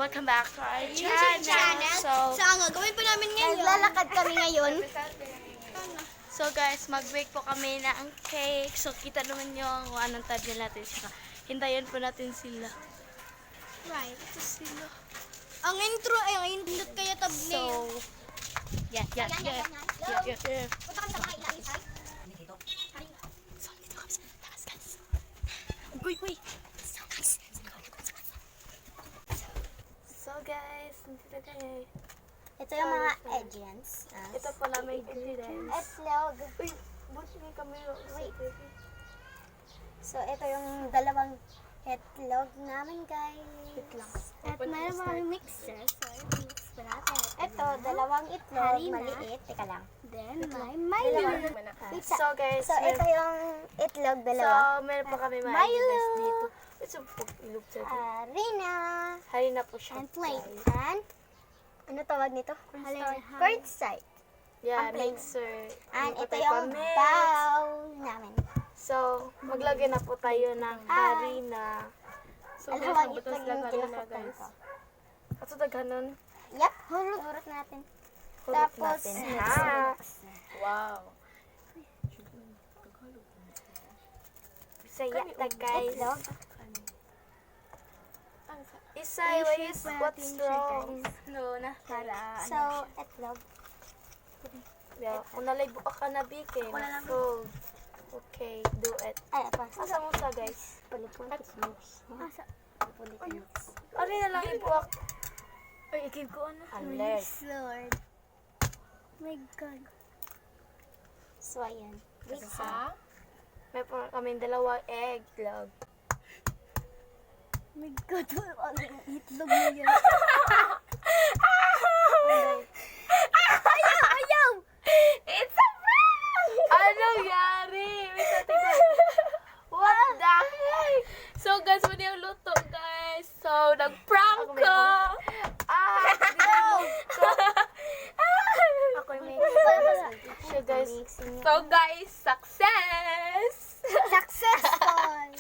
Welcome back to our YouTube channel. So, ang gagawin po namin ngayon, lalakad kami ngayon. so guys, mag-bake po kami ng cake. So, kita naman nyo kung anong tadya natin sila. Hintayin po natin sila. Right. Ito sila. Ang intro ay ang indot kaya So, thumbnail. yeah. Punta kami sa mga ilalim, ay. So, dito kami sa taas, guys. Uy. So guys, nandito kami. Ito yung mga agents. Ito pala may ingredients. Etlog. Uy, buti may camera. Wait. So, ito yung dalawang etlog namin, guys. At mayroon mga mixer. So, i-mix pa natin. Ito, dalawang itlog. Harina. Maliit. Teka lang. Then, may Milo. So guys, So, ito yung itlog, dalawa. So, meron pa kami mga Milo. ingredients dito. Ito po, ilog sa dito. Harina. Harina po siya. And plate. And, ano tawag nito? Cornstarch. Cornstarch. Yeah, ang plate. mixer. And Hindi po ito tayo yung pa-mix. bowl namin. So, maglagay na po tayo ng harina. So, Dalawang guys, itlog yung lagyan na kinasukan guys. ko. At so, daghanon. Yep, hurot natin. Hulot Tapos, natin. mix. Ha? Wow. Bisaya ta guys. Itlog. Isay, what's wrong? No, na. Para, So, itlog. Yeah, kung nalay buka ka na bike. So, okay, do it. Ay, apa? Asa mo sa guys? Pulit-pulit mix. Asa? Pulit mix. Ari na lang ibuak. Ay, ikib ko ano. Unless. Lord. My God. So, ayan. Wait, so. May po kami dalawang egg log. My God. Ano yung itlog mo yan? Ayaw! It's a prank! Anong yari? Wait, tingnan. What the heck? So guys, muna yung luto guys. So, nag-prank Ako may- ko. Ako yung may siya guys. So guys, success! Successful!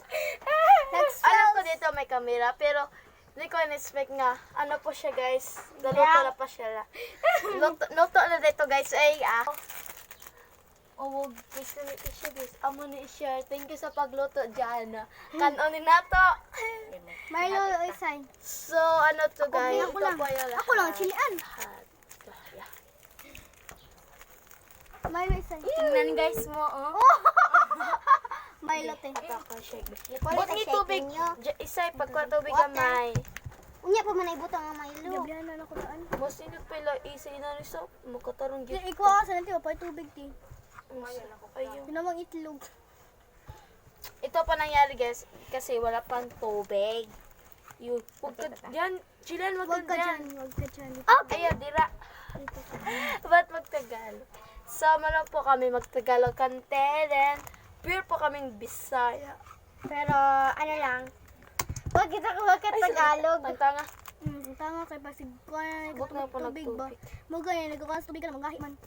Alam ko dito may camera, pero hindi ko in-expect nga. Ano po siya guys? Naluto na pa siya. Luto na dito guys. Ay, oh, guys, ganito siya guys. Amo ni share. Thank you sa pagluto dyan. Kanon ni nato. Milo, isay. So, ano to guys? Ako lang. Ito po yung Ako lang, lahat. chilian. Lahat. Yeah. Milo, isay. Tingnan guys mo, oh. Milo, te. Ako, shake. Ipalit But ang may shake tubig. ninyo. Isay, pagka tubig Water. gamay. Unya pa man ibutang ang Milo. Gabihan na ako daan. Mas sinot pala isay na rin sa makatarong Yung gift. ikaw sa nanti, pa tubig, ti. Ayun. Pinamang itlog. Ito pa nangyari guys, kasi wala pang tubig. Huwag ka dyan. Chilan, wag Huwag ka ka dyan. dyan, huwag ka dyan. Ayaw, dira. Ba't magtagalog? Sama lang po kami magtagalog kante, then pure po kaming Bisaya. Pero, ano lang, huwag ka Tagalog. Ang tanga. Tama kay pasig ko na Huwag na po tubig ba? nagtubig. Mo ganyan, nagkakas tubig ka na, magahi man.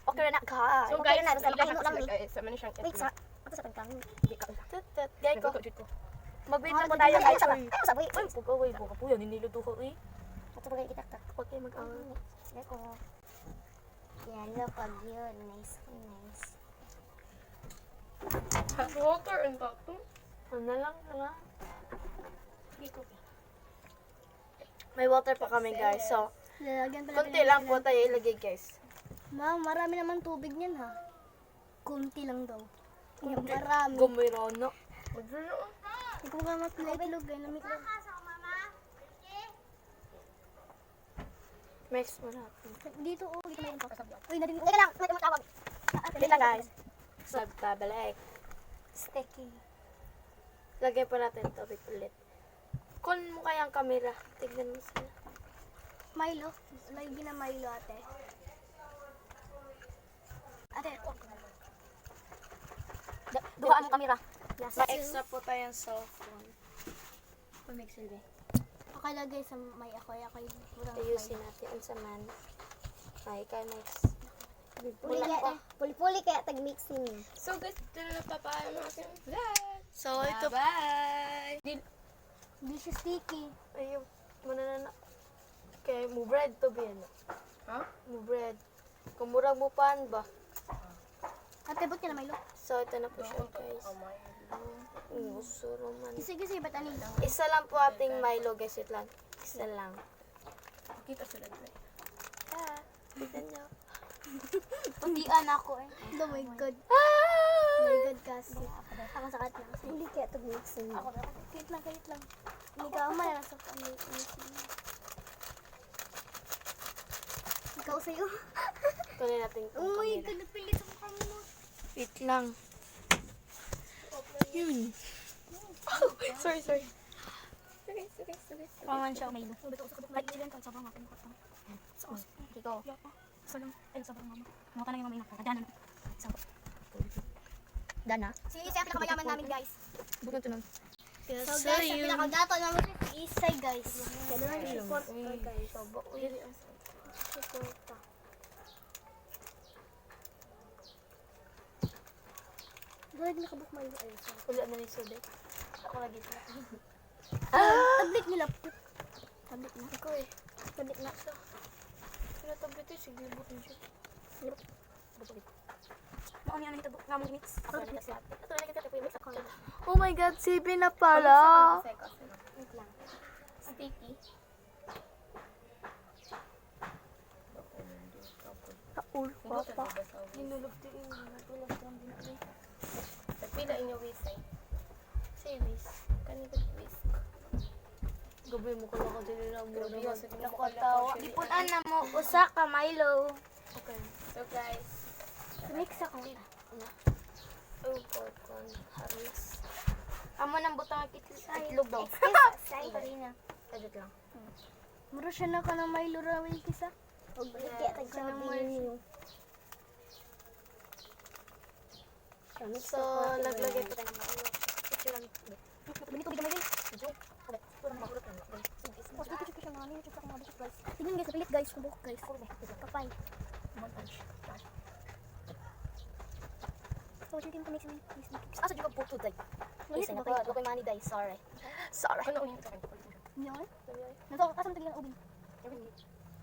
Okay na ka. So, guys, na, basta makahinot lang ni. Sa man siyang Wait, sa, ako sa tagkang. Tut, gay ko. ko. Magbito po Ay, tayo guys. ay, ay, sabi. Uy, pugaway. Buka po yan. Niniluto ko eh. Ito bagay kita. Huwag kayo mag-awal. Sige ko. Yan, pag yun. Nice. Water and bottom. Ano lang. May water pa kami guys. So, Lalagyan pa konti lang po tayo ilagay guys. Ma'am, marami naman tubig niyan ha. Kunti lang daw. Yan, marami. Gumirono. Ikaw nga itlog eh, namiklog. Mix mo natin. Dito, dito mayroon pa. Uy, narinig. Teka lang, may tumatawag. Dito guys. Sabtabalik. Sticky. Lagay pa natin tubig ulit. Kung mo kayang camera, tignan mo sila. Milo. Lagi na Milo, ate. Ate, Duhaan mo kamera. May extra po tayong softphone. Pamixer ba? Okay, lagay sa may ako'y purang Ayusin natin ang saman. Ay, ka next. Puli kaya tag-mix ninyo. So guys, ito na napapaalam ang aking vlog. So, ito. Bye! Hindi siya sticky. Ayun. Manana. Okay, mo bread to be ano. Ha? Mo bread. Kung murag mo pan ba? Ate, ba't ka na Milo? So, ito na po siya, guys. Gusto naman. Sige, ba't ano lang? Isa lang po ating Milo, guys. Wait lang. Isa lang. Kita sila dito. Ah, kita niyo. Putian ako eh. Oh my God. Ah! Oh my God, kasi. Ako sakat lang. Hindi kaya ito mixing. Ako ba? Kahit lang. Hindi ka umaya sa mixing. Ikaw sa'yo. Tuloy natin itong Oh my camera. God, napilit sa mukha mo. Wait lang. Yun. Oh, sorry. Pangan siya, Milo. Ba't hindi lang sobrang ako mukha ko. Ikaw. Salang. Ay, sobrang mama. Mukha na yung mama yung Dana. Dana? Si Isay ang pinakamayaman namin, guys. Bukan ito nun. So guys, ang pinakadato namin si Isay, guys. Kailangan i-support ko, guys. Support ka. Dahil nakabuk Milo. Ay, sorry. Wala na rin sulit. Ako lagi ito. Tablet nila. Tablet na. Ako eh. Tablet na. Pero tablet eh. Sige, bukin siya. Mauni ano ito, nga mong mix. Ako na mix lahat. Ito na kita yung mix ako. Oh my God, sibi na pala. Wait lang. Sticky. Kaul, papa. Hinulog din. Natulog lang din. Pila inyo wisay. Series. Kanina whisk. Gabi mo ko lang ako din nila. Grabe yun. Sabi mo Tawa. Ipunan na mo. Usa ka, Milo. Okay. So guys, Mix ako. Oh, popcorn. Haris. Amo nang butang Itlog daw. Say, Karina. Edit lang. Muro siya na ka ng Milo Rawil kisa. Huwag ba kaya tag siya ng Milo. So, laglagay pa tayo ng Milo. Picture lang. Ganito bigyan mo guys. Tingnan guys, napilit guys, kubok guys. Kapay. So, chicken to mix me. Asa juga po today? Isa na po. Lukoy money day. Sorry. Sorry. ano unin ito? Nyon? Nato, kasama tagilan ubing.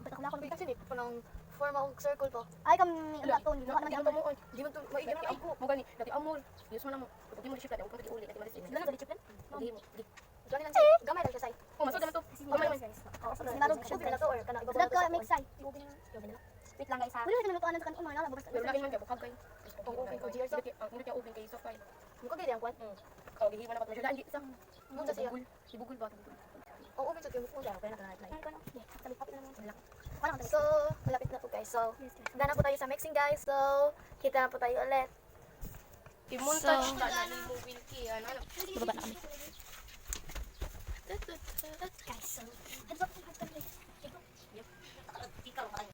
Ba't ako lakon? Kasi ni panang forma og circle to. Ay, kami ulat to. Hindi naman Di ang mo mo. Di mo to maigyan ako. Mo gani, dati amol. Yes mo na mo. Pag di mo ship dati, kung pag uli, dati malis. Sila na discipline? Di mo. Di. Gani lang siya. Gamay lang siya say. Oh, masud naman to. Gamay man. Sinarog siya. Siya na to or kana iba Sadap ka, make side. Wait lang guys ha. Wala na nalutuan na sa kanin. Umay na, labas. Pero lagi man kay bukag kay. Ang open ko GR sa. Ang hindi kay ubing kay so fine. Muka gid ang kwan. Oh, gihiwa na pa siya. Lagi sa. Muna siya. Ibugul ba? Ang open sa kimo ko kaya na kana Ay, kono. Sabit pa naman. So, malapit na po guys. So, gana po tayo sa mixing guys. So, kita na po tayo ulit. Imunta siya na ni mo Wilkie. Ano? Bababa na kami.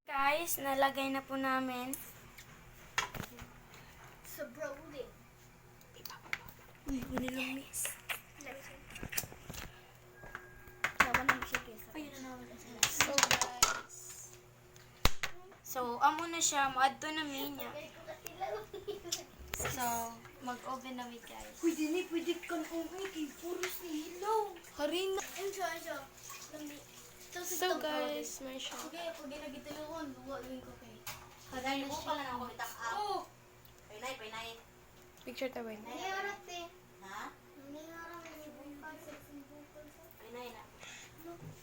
Guys, nalagay na po namin. So, bro, uli. Uy, unilang mix. Naman na siya kesa. Ayun na naman. So, guys. So, amo na siya. Maadto na niya. So, mag-oven na guys. Pwede kang umi kay puros ni Hello. Harina. So, guys, may siya. Okay, pag ginagitulungan, luwa rin ko kay. Haday mo pala na ako bitak up. Oh! Painay. Picture ta ba? Nangyarap eh. Ha? Nangyarap eh. Painay na.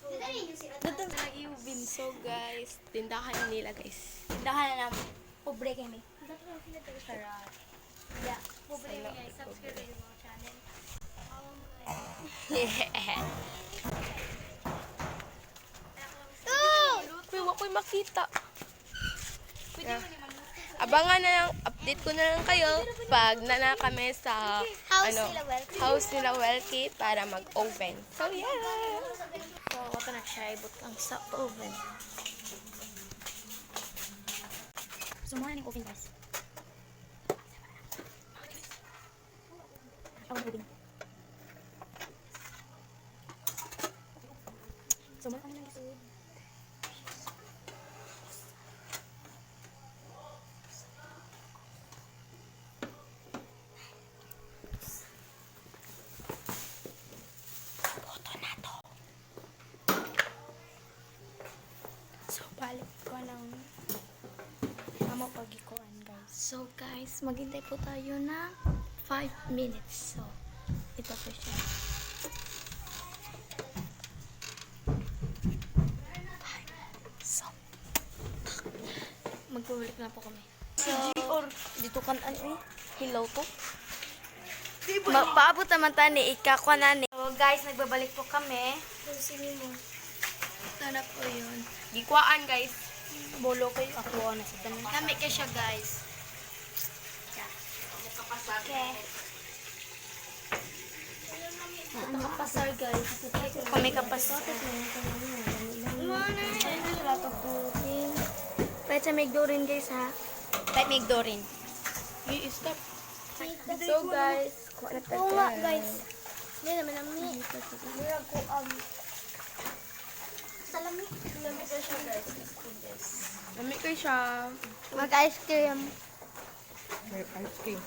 Dito rin yung si Dito na iubin. So, guys, tindahan nila, guys. Tindahan na namin. Pobre kami. Sarap. Yeah. Pobre kami guys. Subscribe rin mo channel. Uy, wag ko'y makita. Abangan na lang, update ko na lang kayo pag nana kami sa house nila Welky para mag-oven. So, yeah! So, wala na siya ibot lang sa oven. So, muna na yung oven guys. Ako na oven. So, muna kami ng isunod. So guys, maghintay po tayo ng 5 minutes. So, ito po siya. So, magbabalik na po kami. So, dito kan ano eh? Hello to? Paabot naman tayo ni Ikakwa na ni. So guys, nagbabalik po kami. Sini mo. Ito na po yun. Gikwaan, guys. Bolo kayo. Ako na sa tanong. Kami kayo siya guys. Okay. Kapasar guys. Kami kapasar. Pwede sa Migdorin guys ha. Pwede Migdorin. Stop. So, guys, kuha na tayo. Oo nga, guys. Hindi naman namin. Mura ko, salami. Lami kayo siya. Mag-ice cream. May ice cream.